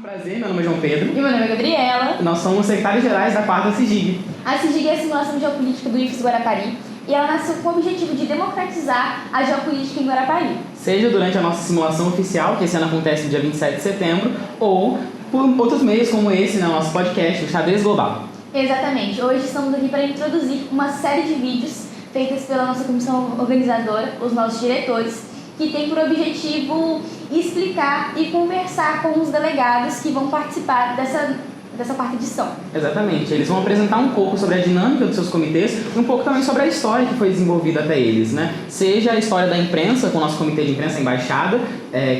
Prazer, meu nome é João Pedro. E meu nome é Gabriela. Nós somos secretários-gerais da 4ª CIGIG. A CIGIG é a Simulação Geopolítica do IFES Guarapari e ela nasceu com o objetivo de democratizar a geopolítica em Guarapari. Seja durante a nossa simulação oficial, que esse ano acontece no dia 27 de setembro, ou por outros meios como esse, no nosso podcast, o Xadrez Global. Exatamente. Hoje estamos aqui para introduzir uma série de vídeos feitas pela nossa comissão organizadora, os nossos diretores, que tem por objetivo explicar e conversar com os delegados que vão participar dessa quarta edição. Exatamente. Eles vão apresentar um pouco sobre a dinâmica dos seus comitês e um pouco também sobre a história que foi desenvolvida até eles, né? Seja a história da imprensa, com o nosso comitê de imprensa embaixada,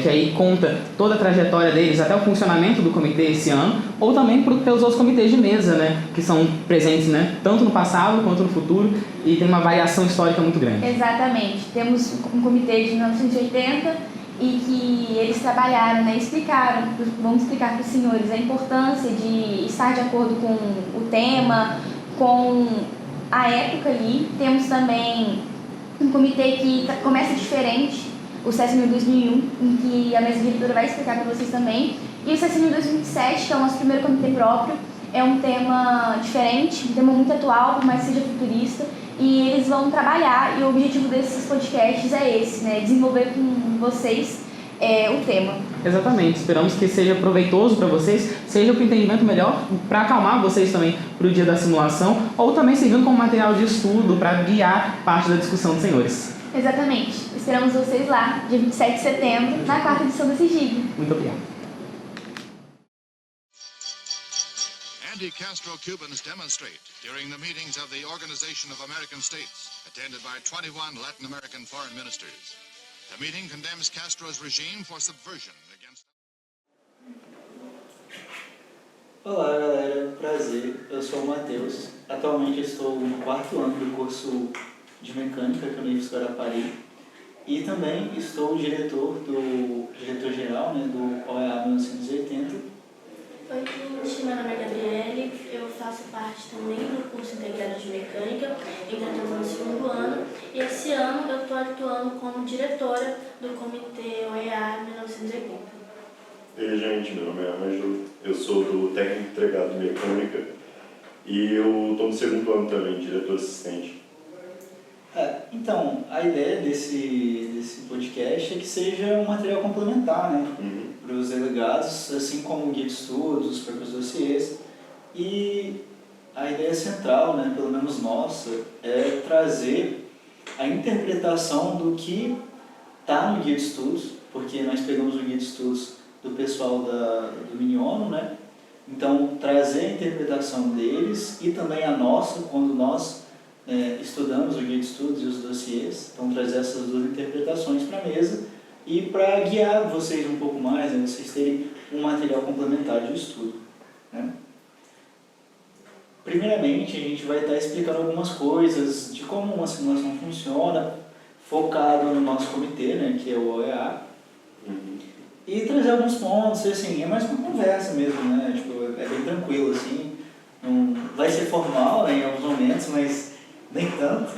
que aí conta toda a trajetória deles até o funcionamento do comitê esse ano, ou também pelos outros comitês de mesa, né? Que são presentes, né? Tanto no passado quanto no futuro e tem uma variação histórica muito grande. Exatamente. Temos um comitê de 1980 e que eles trabalharam, né, vamos explicar para os senhores a importância de estar de acordo com o tema, com a época ali. Temos também um comitê que começa diferente, o CSMIL 2001, em que a mesa diretora vai explicar para vocês também, e o CSMIL 2027, que é o nosso primeiro comitê próprio, é um tema diferente, um tema muito atual, por mais que seja futurista, e eles vão trabalhar, e o objetivo desses podcasts é esse, né? Desenvolver com vocês o tema. Exatamente, esperamos que seja proveitoso para vocês, seja para o entendimento melhor, para acalmar vocês também para o dia da simulação, ou também servindo como material de estudo para guiar parte da discussão dos senhores. Exatamente, esperamos vocês lá, dia 27 de setembro, na quarta edição da CIGIG. Muito obrigado. Anti-Castro Cubans demonstrate during the meetings of the Organization of American States, attended by 21 Latin American foreign ministers. The meeting condemns Castro's regime for subversion against... Olá galera, prazer, eu sou o Matheus. Atualmente estou no 4º ano do curso de mecânica aqui no IFES Guarapari e também estou diretor-geral, né, do OEA 1980. Oi, gente, meu nome é Gabriele, eu faço parte também do curso integrado de mecânica, enquanto no 2º ano, e esse ano eu estou atuando como diretora do comitê OEA 1980. E aí, gente, meu nome é Ângelo, eu sou do técnico integrado de mecânica e eu estou no 2º ano também, diretor assistente. Então, a ideia desse podcast é que seja um material complementar, né? Para os delegados, assim como o guia de estudos, os próprios dossiês. E a ideia central, né, pelo menos nossa, é trazer a interpretação do que está no guia de estudos, porque nós pegamos o guia de estudos do pessoal do Miniono, né? Então, trazer a interpretação deles e também a nossa, quando nós estudamos o guia de estudos e os dossiês, então trazer essas duas interpretações para a mesa e para guiar vocês um pouco mais, né, vocês terem um material complementar de estudo, né? Primeiramente, a gente vai estar explicando algumas coisas de como uma simulação funciona, focado no nosso comitê, né, que é o OEA, e trazer alguns pontos, assim, é mais uma conversa mesmo, né, tipo, é bem tranquilo, assim, não vai ser formal, né, em alguns momentos, mas nem tanto,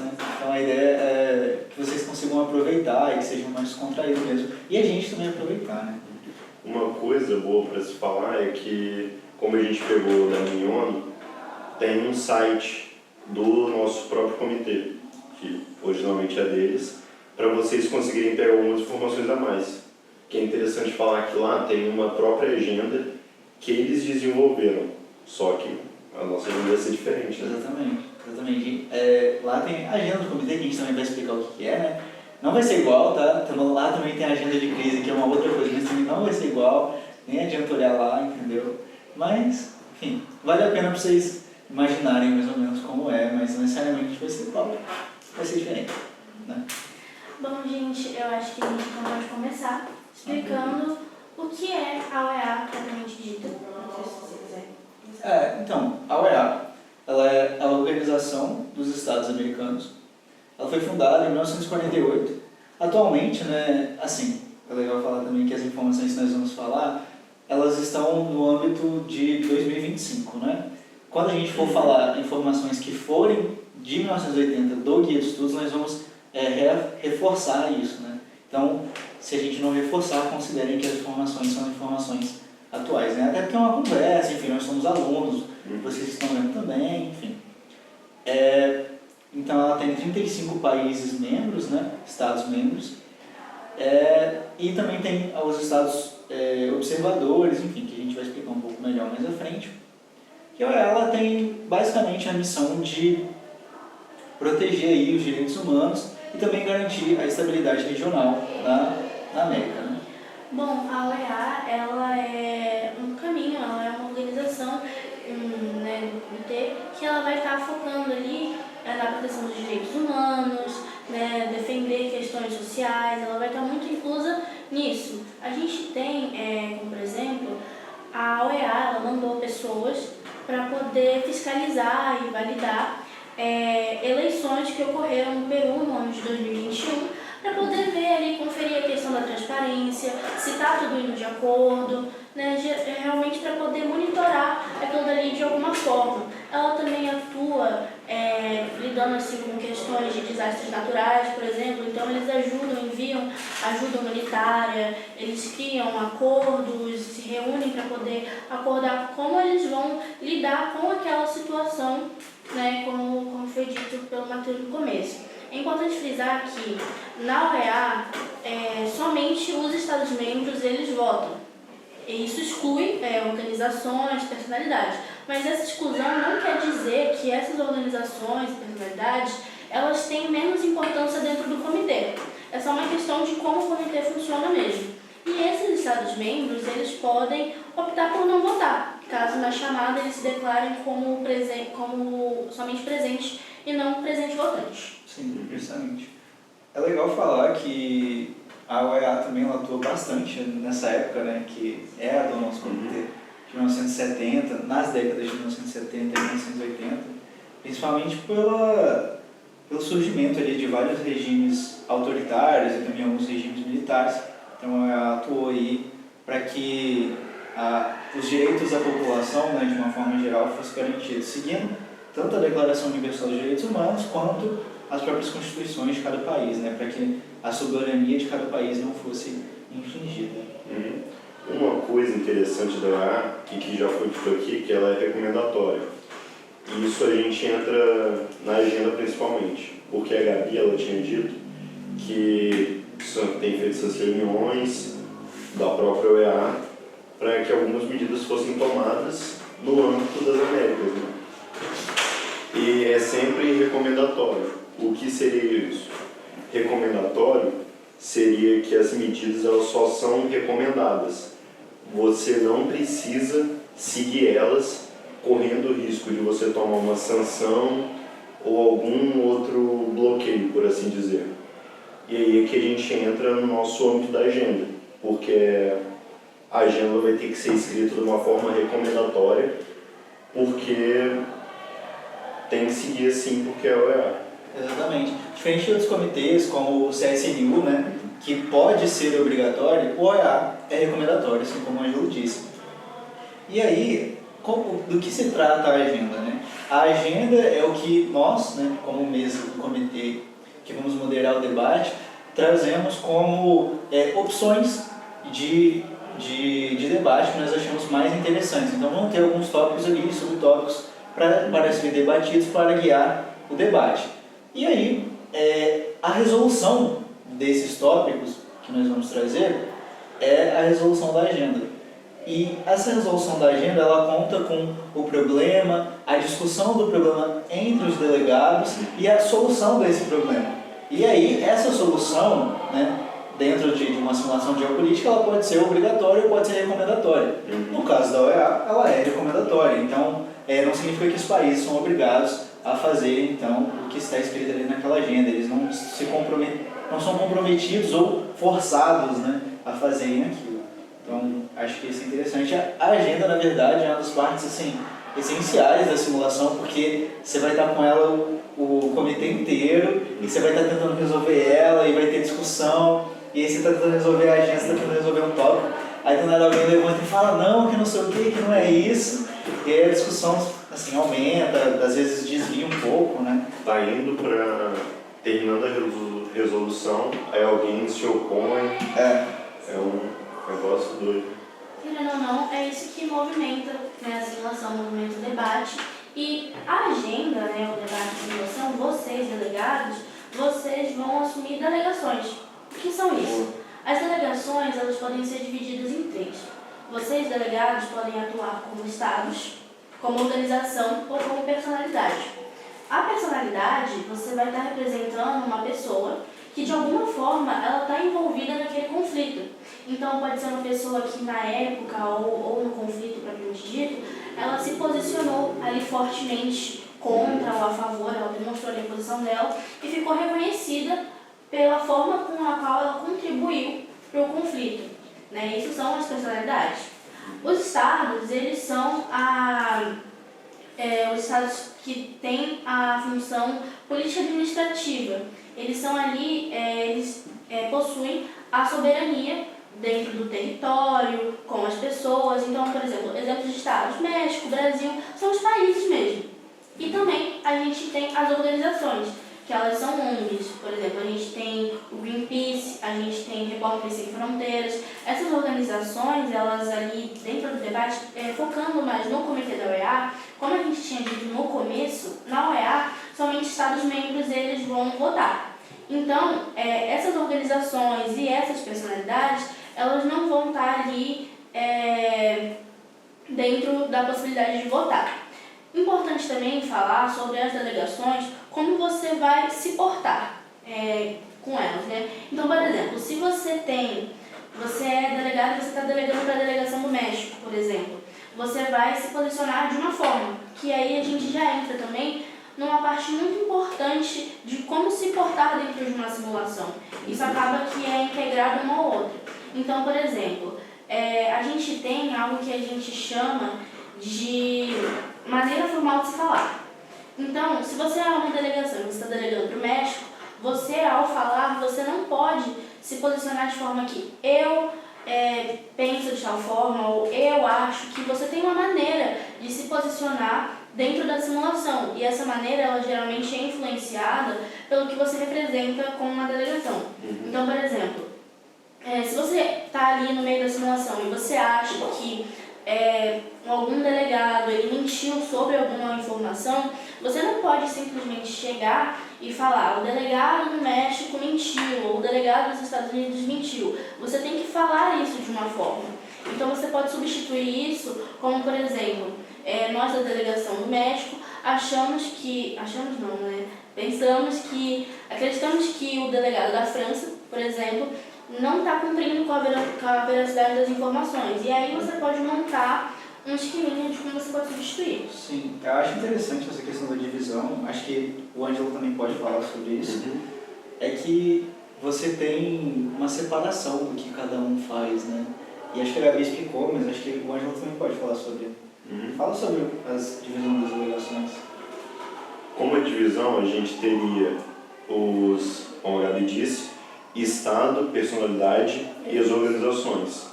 né? Então a ideia é que vocês consigam aproveitar e que sejam mais descontraídos mesmo. E a gente também aproveitar, né? Uma coisa boa para se falar é que, como a gente pegou da Miniono, tem um site do nosso próprio comitê, que originalmente é deles, para vocês conseguirem pegar algumas informações a mais. Que é interessante falar que lá tem uma própria agenda que eles desenvolveram, só que a nossa agenda vai ser diferente, né? Exatamente. Lá tem a agenda do comitê, que a gente também vai explicar o que é, né? Não vai ser igual, tá? Então, lá também tem a agenda de crise, que é uma outra coisa, mas também não vai ser igual, nem adianta olhar lá, entendeu? Mas, enfim, vale a pena para vocês imaginarem mais ou menos como é, mas não necessariamente vai ser igual, vai ser diferente, né? Bom, gente, eu acho que a gente pode começar explicando o que é a OEA propriamente dita. Não sei se você quiser. Então, a OEA, ela é a Organização dos Estados Americanos. Ela foi fundada em 1948. Atualmente, né, assim, é legal falar também que as informações que nós vamos falar, elas estão no âmbito de 2025, né? Quando a gente for falar informações que forem de 1980 do Guia de Estudos, nós vamos reforçar isso, né? Então, se a gente não reforçar, considerem que as informações são informações atuais, né? Até porque é uma conversa, enfim, nós somos alunos, vocês estão vendo também, enfim. Então ela tem 35 países membros, né? Estados membros, e também tem os estados observadores, enfim, que a gente vai explicar um pouco melhor mais à frente. Que ela tem basicamente a missão de proteger aí os direitos humanos e também garantir a estabilidade regional na América, né? Bom, a OEA, ela é um caminho, ela é uma organização né, do comitê que ela vai estar focando ali na proteção dos direitos humanos, né, defender questões sociais, ela vai estar muito inclusa nisso. A gente tem, como por exemplo, a OEA, ela mandou pessoas para poder fiscalizar e validar eleições que ocorreram no Peru no ano de 2021, para poder ver ali, conferir a questão da transparência, se está tudo indo de acordo, né, realmente para poder monitorar aquilo dali de alguma forma. Ela também atua lidando assim, com questões de desastres naturais, por exemplo, então eles enviam ajuda humanitária, eles criam acordos, se reúnem para poder acordar como eles vão lidar com aquela situação, né, como foi dito pelo Matheus no começo. É importante frisar que na OEA somente os Estados-membros eles votam. E isso exclui organizações, personalidades. Mas essa exclusão não quer dizer que essas organizações e personalidades elas têm menos importância dentro do comitê. É só uma questão de como o comitê funciona mesmo. E esses Estados-membros eles podem optar por não votar, caso na chamada eles se declarem como somente presentes e não presente votante. Sim, precisamente. É legal falar que a OEA também atua bastante nessa época, né, que é a do nosso comitê, de 1970, nas décadas de 1970 e 1980, principalmente pelo surgimento ali de vários regimes autoritários e também alguns regimes militares. Então ela atuou aí para que os direitos da população, né, de uma forma geral, fossem garantidos, seguindo tanto a Declaração Universal dos Direitos Humanos quanto as próprias constituições de cada país, né, para que a soberania de cada país não fosse infringida. Uma coisa interessante da OEA, e que já foi dito aqui, que ela é recomendatória. E isso a gente entra na agenda principalmente, porque a Gabi ela tinha dito que tem feito essas reuniões da própria OEA para que algumas medidas fossem tomadas no âmbito das Américas, né? E é sempre recomendatório. O que seria isso? Recomendatório seria que as medidas elas só são recomendadas. Você não precisa seguir elas correndo o risco de você tomar uma sanção ou algum outro bloqueio, por assim dizer. E aí é que a gente entra no nosso âmbito da agenda, porque a agenda vai ter que ser escrita de uma forma recomendatória, porque tem que seguir assim, porque é a OEA. Exatamente. Diferente de outros comitês, como o CSNU, né, que pode ser obrigatório, o OEA é recomendatório, assim como o Ângelo disse. E aí, do que se trata a agenda, né? A agenda é o que nós, né, como mesa do comitê, que vamos moderar o debate, trazemos como opções de debate que nós achamos mais interessantes. Então vamos ter alguns tópicos ali, subtópicos, para serem debatidos, para guiar o debate. E aí, a resolução desses tópicos que nós vamos trazer é a resolução da agenda. E essa resolução da agenda, ela conta com o problema, a discussão do problema entre os delegados e a solução desse problema. E aí, essa solução, né, dentro de uma simulação de geopolítica, ela pode ser obrigatória ou pode ser recomendatória. No caso da OEA, ela é recomendatória. Então, não significa que os países são obrigados a fazer, então, o que está escrito ali naquela agenda. Eles não são comprometidos ou forçados, né, a fazerem aquilo. Então, acho que isso é interessante. A agenda, na verdade, é uma das partes assim, essenciais da simulação, porque você vai estar com ela o comitê inteiro e você vai estar tentando resolver ela e vai ter discussão, e aí você está tentando resolver a agenda, você está tentando resolver um tópico, aí do nada alguém levanta e fala não, que não sei o que não é isso, e aí a discussão assim, aumenta, às vezes desvia um pouco, né? Tá indo para terminando a resolução, aí alguém se opõe, é um negócio doido. Querendo ou não, não, é isso que movimenta, né, a simulação, movimenta o debate. E a agenda, né, o debate de simulação, vocês, delegados, vocês vão assumir delegações. O que são isso? As delegações, elas podem ser divididas em 3. Vocês, delegados, podem atuar como estados, como organização ou como personalidade. A personalidade, você vai estar representando uma pessoa que de alguma forma ela está envolvida naquele conflito. Então pode ser uma pessoa que na época ou no conflito propriamente dito, ela se posicionou ali fortemente contra ou a favor, ela demonstrou ali a posição dela e ficou reconhecida pela forma com a qual ela contribuiu para o conflito. Né? Isso são as personalidades. Os estados, eles são os estados que têm a função política administrativa. Eles são ali, eles possuem a soberania dentro do território, com as pessoas. Então, por exemplo, exemplos de estados, México, Brasil, são os países mesmo. E também a gente tem as organizações, que elas são ONGs. Por exemplo, a gente tem o Greenpeace, a gente tem Repórteres Sem Fronteiras. Essas organizações, elas ali dentro do debate, focando mais no comitê da OEA, como a gente tinha dito no começo, na OEA, somente Estados-membros eles vão votar. Então, essas organizações e essas personalidades, elas não vão estar ali dentro da possibilidade de votar. Importante também falar sobre as delegações, como você vai se portar com elas, né? Então, por exemplo, se você é delegado e você está delegando para a delegação do México, por exemplo, você vai se posicionar de uma forma, que aí a gente já entra também numa parte muito importante de como se portar dentro de uma simulação. Isso acaba que é integrado uma ou outra. Então, por exemplo, a gente tem algo que a gente chama de maneira formal de se falar. Então, se você é uma delegação e você está delegando para o México, você, ao falar, você não pode se posicionar de forma que eu penso de tal forma ou eu acho que você tem uma maneira de se posicionar dentro da simulação. E essa maneira, ela geralmente é influenciada pelo que você representa com uma delegação. Então, por exemplo, se você está ali no meio da simulação e você acha que algum delegado ele mentiu sobre alguma informação, você não pode simplesmente chegar e falar: o delegado do México mentiu, ou o delegado dos Estados Unidos mentiu. Você tem que falar isso de uma forma. Então você pode substituir isso como, por exemplo, nós da delegação do México acreditamos que o delegado da França, por exemplo, não está cumprindo com a veracidade das informações. E aí você pode montar um esqueminha de como você pode substituir. Sim, eu acho interessante essa questão da divisão, acho que o Ângelo também pode falar sobre isso, é que você tem uma separação do que cada um faz, né? E acho que a Gabi explicou, mas acho que o Ângelo também pode falar sobre. Fala sobre as divisões das delegações. Como a divisão, a gente teria como a Gabi disse, Estado, personalidade e as organizações.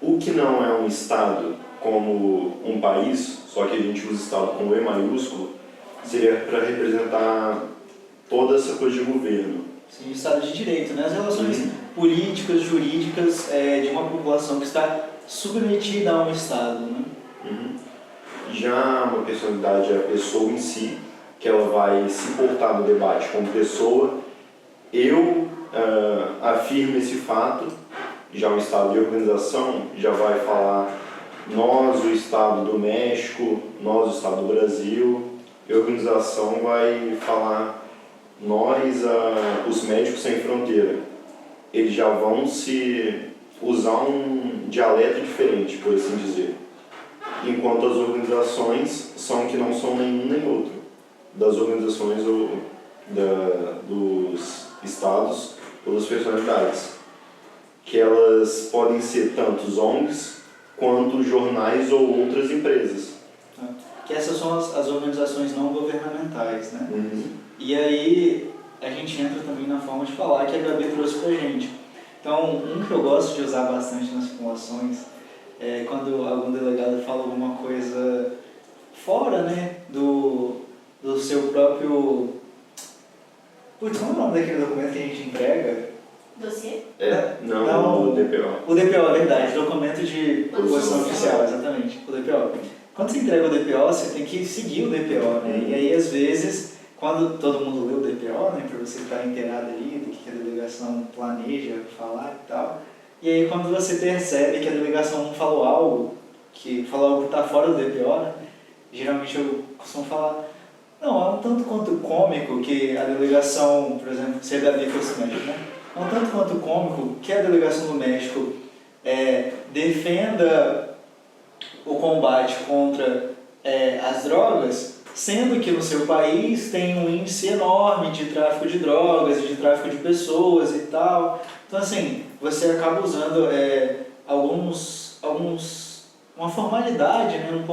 O que não é um Estado como um país, só que a gente usa Estado com E maiúsculo, seria para representar toda essa coisa de governo. Sim, Estado de Direito, né? As relações políticas, jurídicas de uma população que está submetida a um Estado, né? Já uma personalidade é a pessoa em si, que ela vai se portar no debate como pessoa. Eu afirmo esse fato. Já o Estado de organização já vai falar nós, o Estado do México, nós, o Estado do Brasil. E a organização vai falar nós, os Médicos Sem Fronteira. Eles já vão se usar um dialeto diferente, por assim dizer. Enquanto as organizações são que não são nenhum nem outro. Das organizações ou dos estados ou das personalidades. Que elas podem ser tanto os ONGs quanto jornais ou outras empresas. Que essas são as organizações não governamentais, né? E aí a gente entra também na forma de falar que a Gabi trouxe pra gente. Então, um que eu gosto de usar bastante nas simulações é quando algum delegado fala alguma coisa fora, né, do seu próprio... Putz, como é o nome daquele documento que a gente entrega? Dossiê? Não, o DPO. O DPO, é verdade, documento de posição oficial, exatamente, o DPO. Quando você entrega o DPO, você tem que seguir o DPO, né? E aí, às vezes, quando todo mundo lê o DPO, né, para você estar inteirado ali do que a delegação planeja falar e tal, e aí quando você percebe que a delegação não falou algo que está fora do DPO, né, geralmente eu costumo falar, não, é um tanto quanto cômico que a delegação, por exemplo, se a Gabi fosse México, né? É um tanto quanto cômico que a delegação do México defenda o combate contra as drogas, sendo que no seu país tem um índice enorme de tráfico de drogas, de tráfico de pessoas e tal. Então, assim, você acaba usando uma formalidade, né,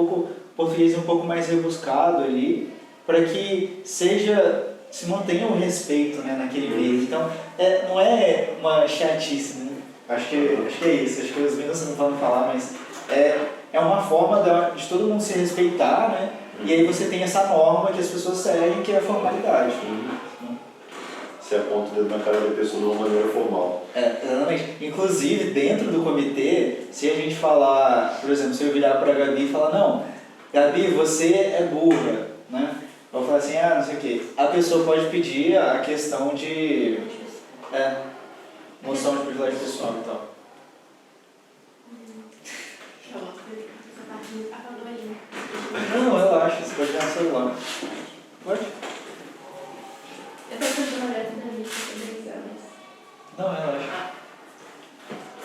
português um pouco mais rebuscado ali, para que se mantenha o respeito, né, naquele meio. Então, não é uma chatice, né? Acho que é isso. Acho que os meninos não podem falar, mas é uma forma de todo mundo se respeitar, né? E aí você tem essa norma que as pessoas seguem, que é a formalidade. Você aponta o dedo na cara da pessoa de uma maneira formal. Exatamente. Inclusive, dentro do comitê, se a gente falar, por exemplo, se eu virar para a Gabi e falar, não, Gabi, você é burra, né? Eu vou falar assim, não sei o quê. A pessoa pode pedir a questão de moção de privilégio pessoal e tal. Não, relaxa, você pode ganhar no celular. Pode? Eu tô tentando olhar a entrevista sobre exames. Não, relaxa.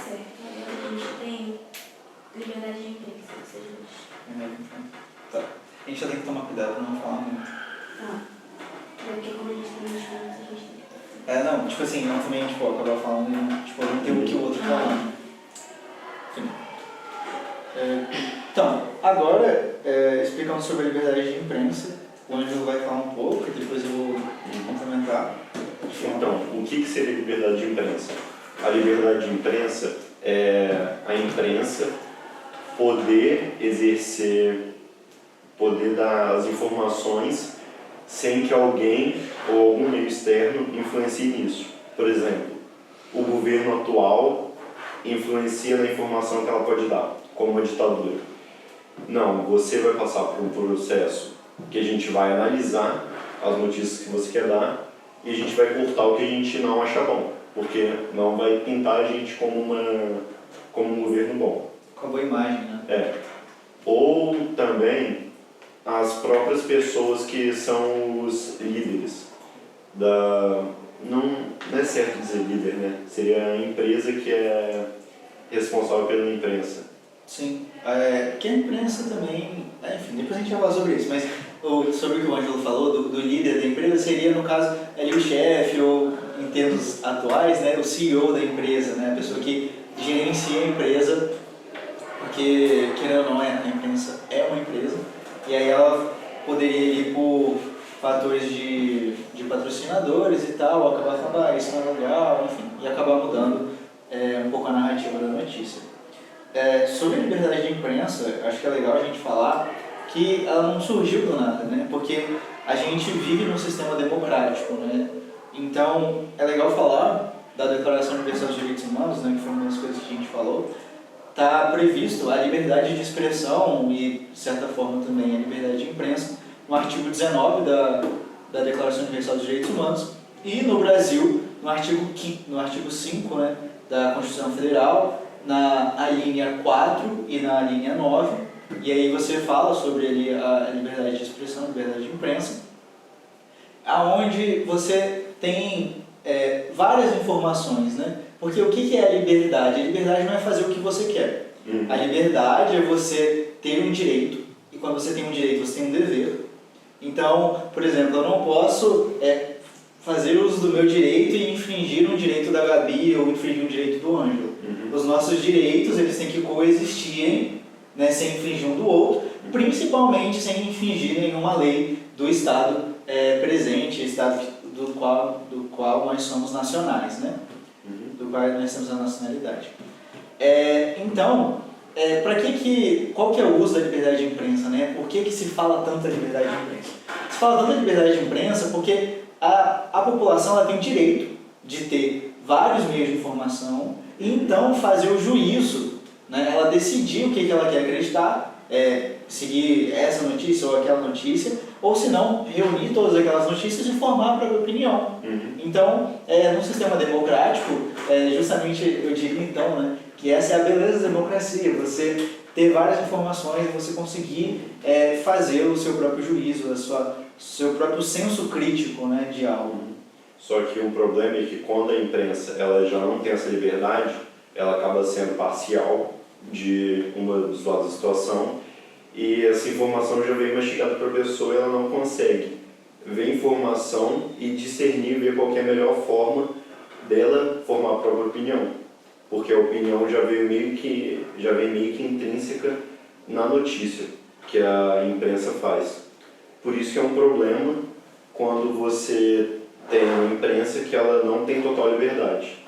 Certo, agora a gente tem liberdade de imprensa, ou seja, Tá. A gente já tem que tomar cuidado pra não falar muito. tá. Porque como a gente tem muitos minutos, a gente tem que Não, tipo assim, não também, acabar falando, não ter um que o outro falando. Enfim. Então, agora, explicando sobre a liberdade de imprensa, o Ângelo vai falar um pouco e depois eu vou complementar. Então, o que seria liberdade de imprensa? A liberdade de imprensa é a imprensa poder dar as informações sem que alguém ou algum meio externo influencie nisso. Por exemplo, o governo atual influencia na informação que ela pode dar, como uma ditadura. Não, você vai passar por um processo que a gente vai analisar as notícias que você quer dar e a gente vai cortar o que a gente não acha bom, porque não vai pintar a gente como um governo bom. Com a boa imagem, né? Ou também as próprias pessoas que são os líderes não é certo dizer líder, né? Seria a empresa que é responsável pela imprensa. Sim, que a imprensa também, enfim, depois a gente vai falar sobre isso, mas sobre o que o Ângelo falou, do líder da empresa, seria no caso ali o chefe, ou em termos atuais, né, o CEO da empresa, né, a pessoa que gerencia a empresa, porque, querendo ou não, a imprensa é uma empresa, e aí ela poderia ir por fatores de patrocinadores e tal, acabar falando, isso não é legal, enfim, e acabar mudando um pouco a narrativa da notícia. Sobre a liberdade de imprensa, acho que é legal a gente falar que ela não surgiu do nada, né? Porque a gente vive num sistema democrático, né? Então, é legal falar da Declaração Universal dos Direitos Humanos, né? Que foi uma das coisas que a gente falou. Está previsto a liberdade de expressão e, de certa forma, também a liberdade de imprensa no artigo 19 da Declaração Universal dos Direitos Humanos e, no Brasil, no artigo 5, né, da Constituição Federal, na linha 4 e na linha 9, e aí você fala sobre ali a liberdade de expressão, a liberdade de imprensa, aonde você tem várias informações, né? Porque o que é a liberdade? A liberdade não é fazer o que você quer. A liberdade é você ter um direito, e quando você tem um direito, você tem um dever. Então, por exemplo, eu não posso fazer uso do meu direito e infringir um direito da Gabi ou infringir um direito do Ângelo. Os nossos direitos, eles têm que coexistirem, né, sem infringir um do outro, principalmente sem infringir nenhuma lei do Estado presente, Estado do qual nós somos nacionais, né? Do qual nós temos a nacionalidade. Então, qual que é o uso da liberdade de imprensa, né? Por que se fala tanto da liberdade de imprensa? Se fala tanto da liberdade de imprensa porque a população ela tem o direito de ter vários meios de informação e então fazer o juízo, né? Ela decidir o que ela quer acreditar, seguir essa notícia ou aquela notícia, ou se não, reunir todas aquelas notícias e formar a própria opinião. Então, num sistema democrático, justamente eu diria então, né, que essa é a beleza da democracia, você ter várias informações e você conseguir fazer o seu próprio juízo, seu próprio senso crítico, né, de algo. Só que um problema é que quando a imprensa ela já não tem essa liberdade, ela acaba sendo parcial de uma dos lados da situação e essa informação já vem mastigada para a pessoa e ela não consegue ver informação e discernir, ver qual que é a melhor forma dela formar a própria opinião. Porque a opinião já vem meio que intrínseca na notícia que a imprensa faz. Por isso que é um problema quando você tem uma imprensa que ela não tem total liberdade,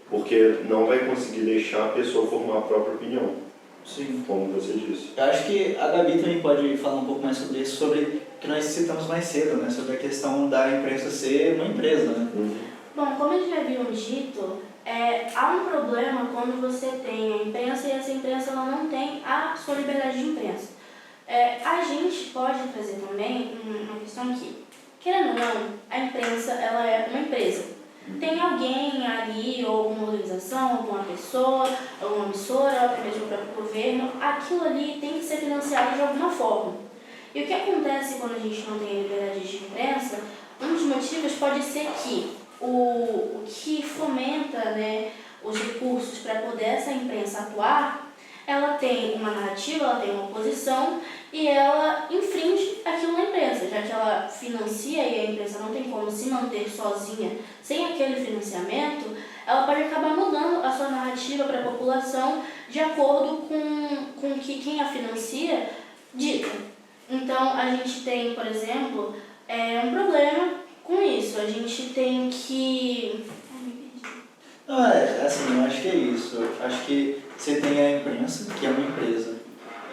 porque não vai conseguir deixar a pessoa formar a própria opinião. Sim. Como você disse. Eu acho que a Gabi também pode falar um pouco mais sobre isso, sobre o que nós citamos mais cedo, né? Sobre a questão da imprensa ser uma empresa, né? Bom, como eles já haviam dito, há um problema quando você tem a imprensa e essa imprensa ela não tem a sua liberdade de imprensa. A gente pode trazer também uma questão que, querendo ou não, a imprensa ela é uma empresa. Tem alguém ali, ou uma organização, alguma pessoa, alguma emissora, ou até mesmo o próprio governo, aquilo ali tem que ser financiado de alguma forma. E o que acontece quando a gente não tem liberdade de imprensa, um dos motivos pode ser que o que fomenta, né, os recursos para poder essa imprensa atuar, ela tem uma narrativa, ela tem uma posição e ela infringe aquilo na imprensa, já que ela financia e a imprensa não tem como se manter sozinha sem aquele financiamento, ela pode acabar mudando a sua narrativa para a população de acordo com o que quem a financia dita. Então, a gente tem, por exemplo, um problema com isso. A gente tem que... Não, assim, eu acho que é isso. Eu acho que você tem a imprensa, que é uma empresa,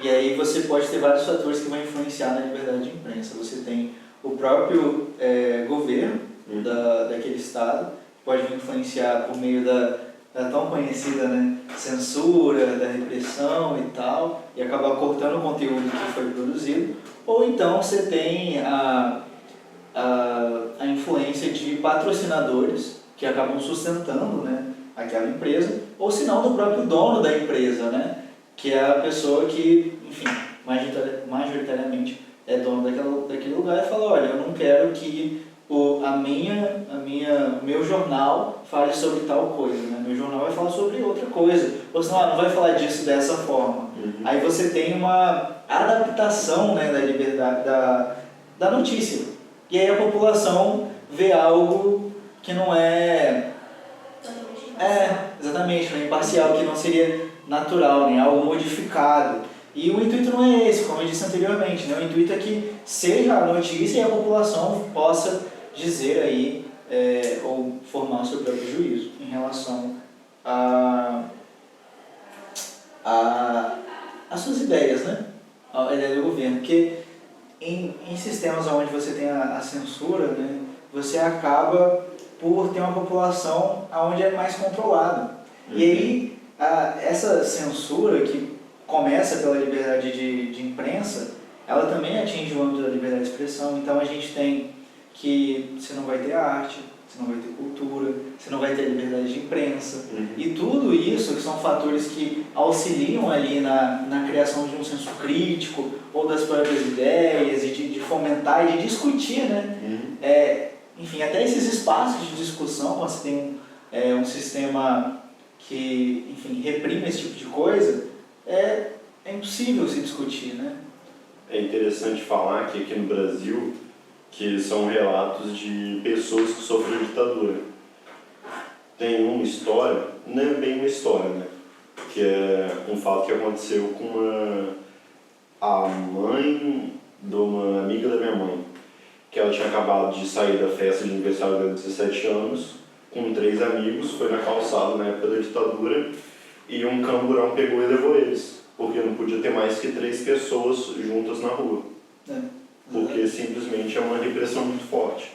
e aí você pode ter vários fatores que vão influenciar na liberdade de imprensa. Você tem o próprio governo daquele estado, pode influenciar por meio da tão conhecida, né, censura, da repressão e tal, e acabar cortando o conteúdo que foi produzido. Ou então você tem a influência de patrocinadores que acabam sustentando, né, aquela empresa, ou se não do próprio dono da empresa, né, que é a pessoa que, enfim, majoritariamente é dono daquele lugar e fala, olha, eu não quero que o meu jornal fale sobre tal coisa, né? Meu jornal vai falar sobre outra coisa, ou senão não vai falar disso dessa forma. Aí você tem uma adaptação, né, da liberdade da notícia, e aí a população vê algo que não exatamente, não é imparcial, que não seria natural, né? Algo modificado. E o intuito não é esse, como eu disse anteriormente, né? O intuito é que seja a notícia e a população possa dizer aí, ou formar o seu próprio juízo em relação às suas ideias, né? A ideia do governo. Porque em sistemas onde você tem a censura, né, você acaba por ter uma população onde é mais controlada. E aí, essa censura que começa pela liberdade de imprensa, ela também atinge o âmbito da liberdade de expressão. Então a gente tem que você não vai ter arte, você não vai ter cultura, você não vai ter liberdade de imprensa. E tudo isso, que são fatores que auxiliam ali na criação de um senso crítico, ou das próprias ideias, e de fomentar e de discutir, né? Enfim, até esses espaços de discussão, quando você tem um sistema que, enfim, reprime esse tipo de coisa, é impossível se discutir, né? É interessante falar que aqui no Brasil, que são relatos de pessoas que sofreram ditadura. Tem uma história, não é bem uma história, né? Que é um fato que aconteceu com a mãe de uma amiga da minha mãe, que ela tinha acabado de sair da festa de aniversário dela de 17 anos, com 3 amigos, foi na calçada na época da ditadura, e um camburão pegou e levou eles, porque não podia ter mais que 3 pessoas juntas na rua. Porque simplesmente é uma repressão muito forte.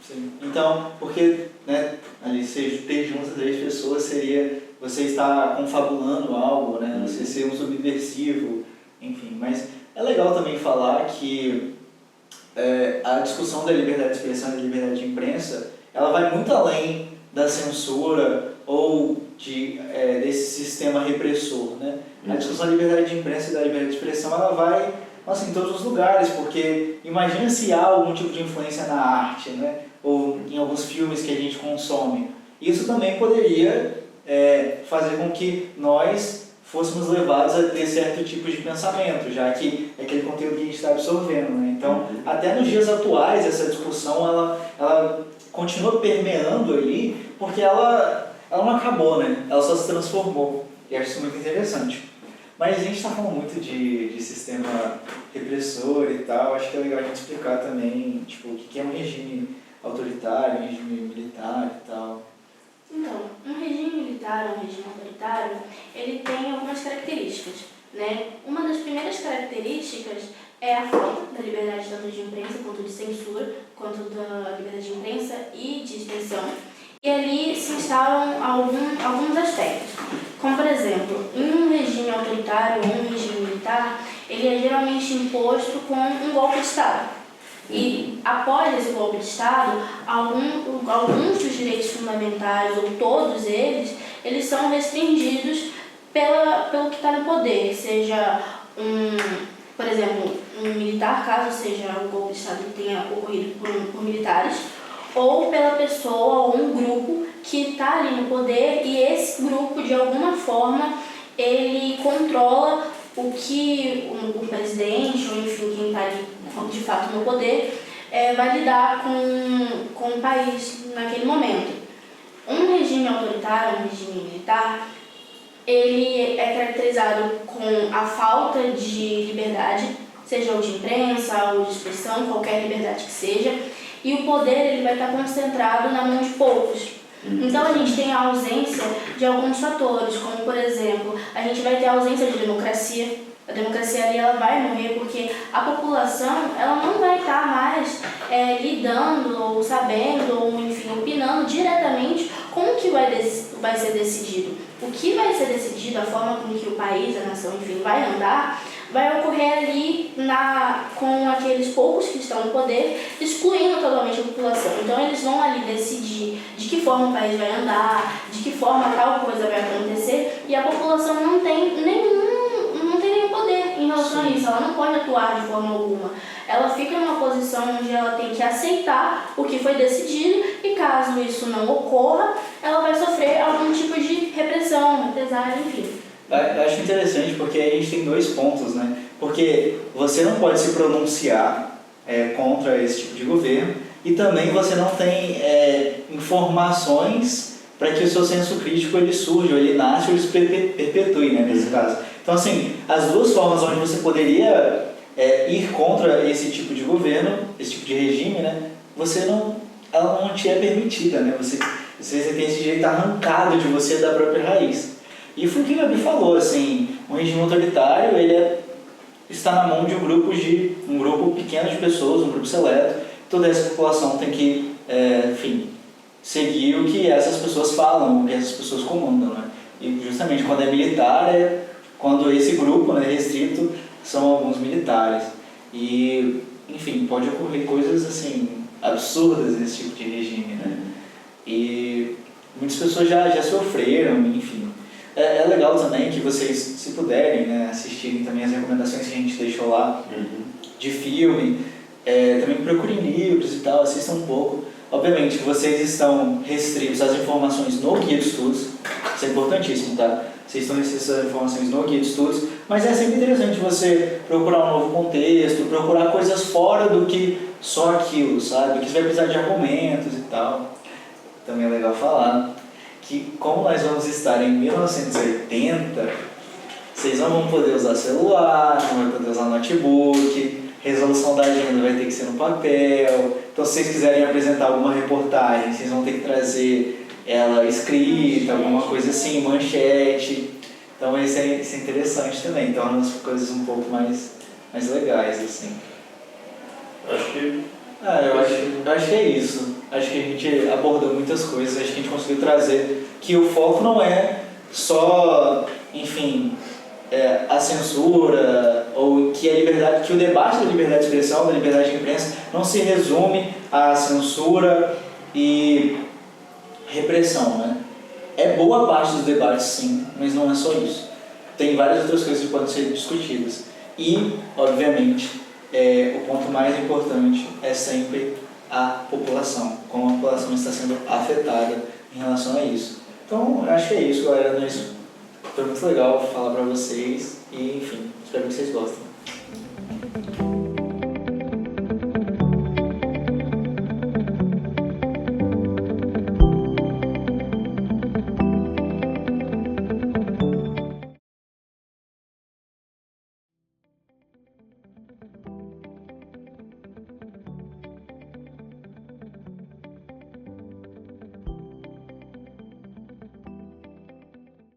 Sim. Então, porque, né, ali ter junto 3 pessoas seria você estar confabulando algo, né, você ser um subversivo, enfim. Mas é legal também falar que a discussão da liberdade de expressão e da liberdade de imprensa, ela vai muito além da censura ou desse sistema repressor, né? A discussão da liberdade de imprensa e da liberdade de expressão, ela vai em todos os lugares, porque imagina se há algum tipo de influência na arte, né? Ou em alguns filmes que a gente consome. Isso também poderia fazer com que nós fôssemos levados a ter certo tipo de pensamento, já que é aquele conteúdo que a gente está absorvendo, né? Então, até nos dias atuais, essa discussão, ela continua permeando ali, porque ela não acabou, né? Ela só se transformou. E acho isso muito interessante. Mas a gente está falando muito de sistema repressor e tal, acho que é legal a gente explicar também, tipo, o que é um regime autoritário, um regime militar e tal. Então, um regime militar, um regime autoritário, ele tem algumas características, né? Uma das primeiras características é a falta da liberdade tanto de imprensa quanto de censura, quanto da liberdade de imprensa e de expressão. E ali se instalam alguns aspectos, como por exemplo, em um regime autoritário ou um regime militar, ele é geralmente imposto com um golpe de Estado. E após esse golpe de Estado, alguns dos direitos fundamentais, ou todos eles são restringidos pelo que está no poder, seja por exemplo, um militar, caso seja o golpe de Estado que tenha ocorrido por militares, ou pela pessoa ou um grupo que está ali no poder e esse grupo, de alguma forma, ele controla o que o presidente, ou enfim, quem está ali de fato no poder, vai lidar com o país naquele momento. Um regime autoritário, um regime militar, ele é caracterizado com a falta de liberdade, seja o de imprensa ou de expressão, qualquer liberdade que seja, e o poder ele vai estar concentrado na mão de poucos. Então a gente tem a ausência de alguns fatores, como por exemplo, a gente vai ter a ausência de democracia. A democracia ali ela vai morrer porque a população ela não vai estar mais lidando ou sabendo ou enfim opinando diretamente com o que vai ser decidido. O que vai ser decidido, a forma com que o país, a nação, enfim, vai andar, vai ocorrer ali com aqueles poucos que estão no poder, excluindo totalmente a população. Então eles vão ali decidir de que forma o país vai andar, de que forma tal coisa vai acontecer, e a população não tem nenhum poder em relação a isso, ela não pode atuar de forma alguma. Ela fica numa posição onde ela tem que aceitar o que foi decidido e caso isso não ocorra, ela vai sofrer algum tipo de repressão, represália, enfim. Eu acho interessante porque aí a gente tem 2 pontos, né? Porque você não pode se pronunciar contra esse tipo de governo e também você não tem informações para que o seu senso crítico ele surja, ele nasce ou ele se perpetue, né, nesse caso. Então, assim, as 2 formas onde você poderia ir contra esse tipo de governo, esse tipo de regime, né, ela não te é permitida, né? Você tem esse direito arrancado de você da própria raiz. E foi o que o Gabi falou, assim, um regime autoritário, ele está na mão de um grupo pequeno de pessoas, um grupo seleto. Toda essa população tem que, seguir o que essas pessoas falam, o que essas pessoas comandam, né? E justamente quando é militar, quando esse grupo, né, restrito, são alguns militares. E, enfim, pode ocorrer coisas, assim, absurdas nesse tipo de regime, né? E muitas pessoas já sofreram, enfim. É legal também que vocês, se puderem, né, assistirem também as recomendações que a gente deixou lá de filme, também procurem livros e tal, assistam um pouco. Obviamente, vocês estão restritos às informações no guia de estudos, isso é importantíssimo, tá? Vocês estão restritos às informações no guia de estudos, mas é sempre interessante você procurar um novo contexto, procurar coisas fora do que só aquilo, sabe? Que você vai precisar de argumentos e tal. Também é legal falar que como nós vamos estar em 1980, vocês não vão poder usar celular, não vão poder usar notebook, resolução da agenda vai ter que ser no papel. Então se vocês quiserem apresentar alguma reportagem, vocês vão ter que trazer ela escrita, alguma coisa assim, manchete. Então isso é interessante também, torna as coisas um pouco mais legais, assim. Acho que... eu acho que é isso. Acho que a gente abordou muitas coisas, acho que a gente conseguiu trazer que o foco não é só, enfim, a censura, ou que a liberdade, que o debate da liberdade de expressão, da liberdade de imprensa, não se resume à censura e repressão, né? É boa parte dos debates, sim, mas não é só isso. Tem várias outras coisas que podem ser discutidas. E, obviamente, o ponto mais importante é sempre a população, como a população está sendo afetada em relação a isso. Então, eu acho que é isso, galera. Foi muito legal falar pra vocês e, enfim, espero que vocês gostem.